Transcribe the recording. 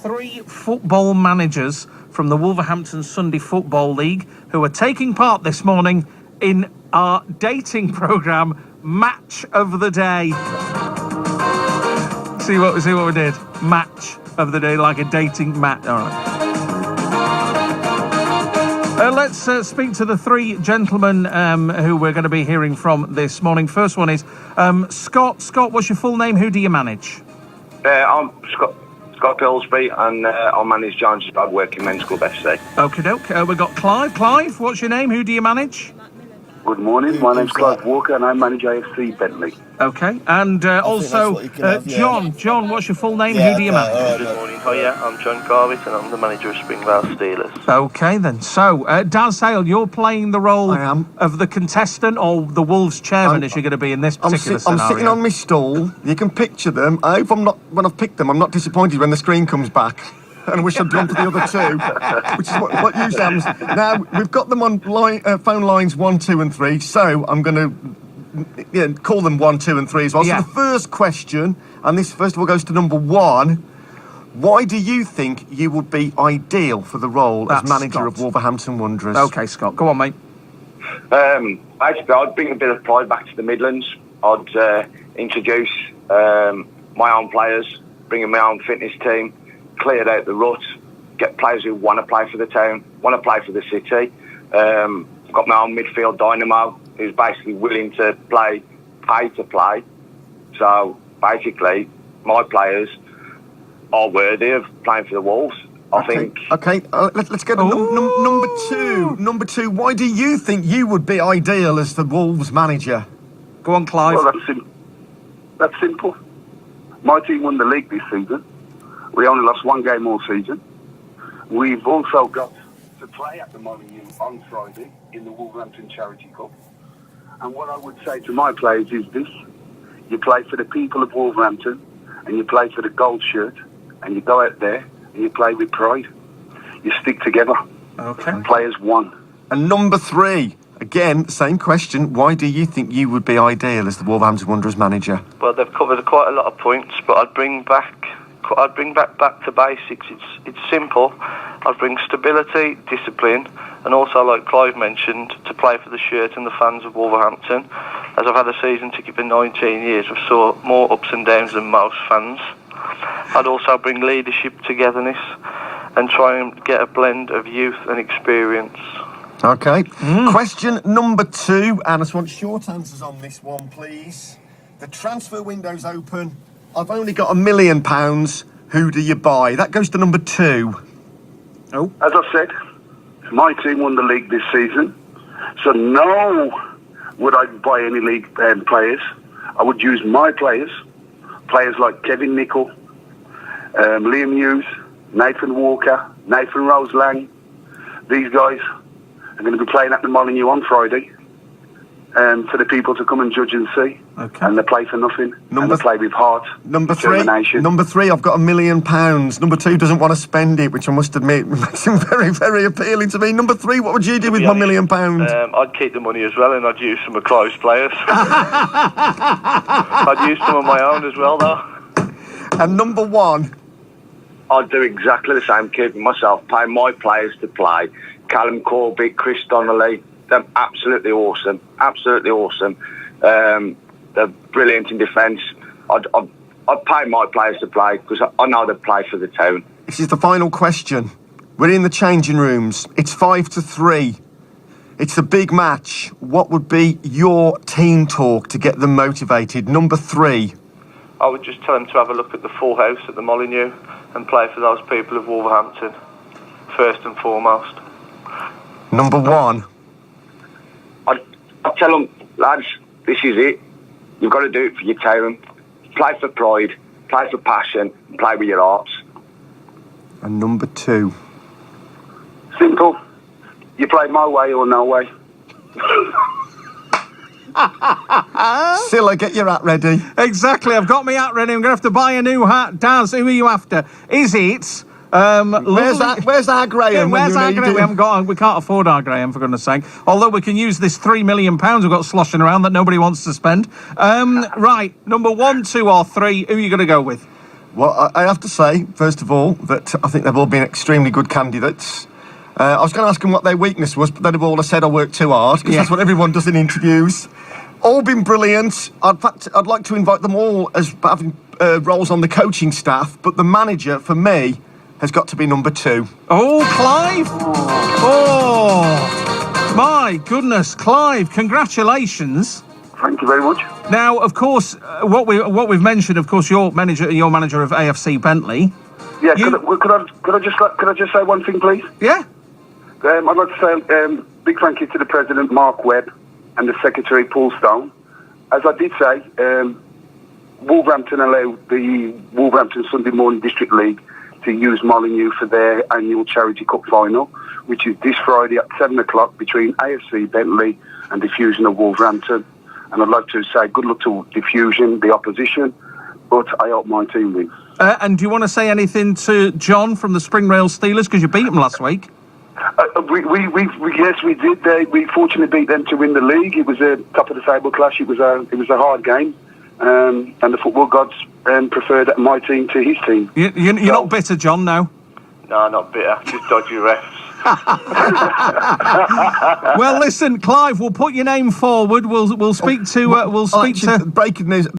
3 football managers from the Wolverhampton Sunday Football League who are taking part this morning in our dating programme, Match of the Day. See what we did? Match of the Day, like a dating match. All right. Let's speak to the 3 gentlemen who we're going to be hearing from this morning. First one is Scott. Scott, what's your full name? Who do you manage? I'm Scott Pilsbury, and I manage Giants Bad Working Men's Club FC. Okie doke. We've got Clive. Clive, what's your name? Who do you manage? Good morning, my name's Clive Walker and I manage AFC Bentley. Okay, and also John. John, what's your full name? Who do you manage? Good morning. I'm John Carvett and I'm the manager of Springvale Steelers. Okay then, so Daz Hale, you're playing the role of the contestant or the Wolves chairman as you're going to be in this particular scenario. I'm sitting on my stool, you can picture them. I hope when I've picked them, I'm not disappointed when the screen comes back. And I wish I'd gone to the other 2, which is what usually happens. Now, we've got them on phone lines 1, 2 and 3, so I'm going to call them 1, 2 and 3 as well. Yeah. So the first question, and this first of all goes to number 1, why do you think you would be ideal for the role as manager of Wolverhampton Wanderers? Okay, Scott, go on, mate. Basically, I'd bring a bit of pride back to the Midlands. I'd introduce my own players, bring in my own fitness team, cleared out the rut, get players who want to play for the town, want to play for the city. Got my own midfield dynamo who's basically willing to pay to play. So basically, my players are worthy of playing for the Wolves. I think. Okay, let's go to number 2. Number 2, why do you think you would be ideal as the Wolves manager? Go on, Clive. Well, that's simple. My team won the league this season. We only lost 1 game all season. We've also got to play at the Molineux on Friday in the Wolverhampton Charity Cup. And what I would say to my players is this: you play for the people of Wolverhampton, and you play for the gold shirt, and you go out there and you play with pride. You stick together. Okay. Players won. And number 3, again, same question. Why do you think you would be ideal as the Wolverhampton Wanderers manager? Well, they've covered quite a lot of points, but I'd bring back to basics. It's simple. I'd bring stability, discipline, and also, like Clive mentioned, to play for the shirt and the fans of Wolverhampton. As I've had a season ticket for 19 years, I've saw more ups and downs than most fans. I'd also bring leadership, togetherness, and try and get a blend of youth and experience. Okay. Question number 2, and I just want short answers on this one, please. The transfer window's open. I've only got £1 million. Who do you buy? That goes to number 2. Oh. As I said, my team won the league this season. So no would I buy any league players. I would use my players. Players like Kevin Nicol, Liam Hughes, Nathan Walker, Nathan Roselang. These guys are going to be playing at the Molineux on Friday. For the people to come and judge and see. Okay. And they play for nothing. And they play with heart. Number 3, I've got £1 million. Number 2 doesn't want to spend it, which I must admit makes him very, very appealing to me. Number 3, what would you do with £1 million? I'd keep the money as well, and I'd use some of Clive's players. I'd use some of my own as well, though. And number 1? I'd do exactly the same, keeping myself, pay my players to play. Callum Corbett, Chris Donnelly. They're absolutely awesome. They're brilliant in defence. I'd pay my players to play because I know they play for the town. This is the final question. We're in the changing rooms. It's 5-3. It's a big match. What would be your team talk to get them motivated? Number 3. I would just tell them to have a look at the full house at the Molineux and play for those people of Wolverhampton, first and foremost. Number 1. I tell them, lads, this is it. You've got to do it for your town. Play for pride, play for passion, and play with your hearts. And number 2. Simple. You play my way or no way. Silla, get your hat ready. Exactly, I've got my hat ready. I'm going to have to buy a new hat. Daz, who are you after? Is it... where's our Graham? Yeah, where's our Graham? We can't afford our Graham, for goodness sake. Although we can use this £3 million we've got sloshing around that nobody wants to spend. Right, number 1, 2 or 3, who are you going to go with? Well, I have to say, first of all, that I think they've all been extremely good candidates. I was going to ask them what their weakness was, but they've all said I work too hard, because that's what everyone does in interviews. All been brilliant. In fact, I'd like to invite them all as having roles on the coaching staff, but the manager, for me, has got to be number 2. Oh, Clive! Oh, my goodness, Clive, congratulations. Thank you very much. Now, of course, what we've mentioned, of course, you're manager of AFC Bentley. Yeah, could I just say one thing, please? Yeah. I'd like to say big thank you to the President, Mark Webb, and the Secretary, Paul Stone. As I did say, Wolverhampton allowed the Wolverhampton Sunday Morning District League to use Molineux for their annual Charity Cup final, which is this Friday at 7 o'clock between AFC Bentley and Diffusion of Wolverhampton. And I'd like to say good luck to Diffusion, the opposition, but I hope my team wins. And do you want to say anything to John from the Spring Rail Steelers, because you beat them last week? Yes, we did. We fortunately beat them to win the league. It was a top of the table clash. It was a hard game, and the football gods preferred my team to his team. You're not bitter, John, no? No, not bitter. Just dodgy refs. Well, listen, Clive, we'll put your name forward. We'll speak to breaking news.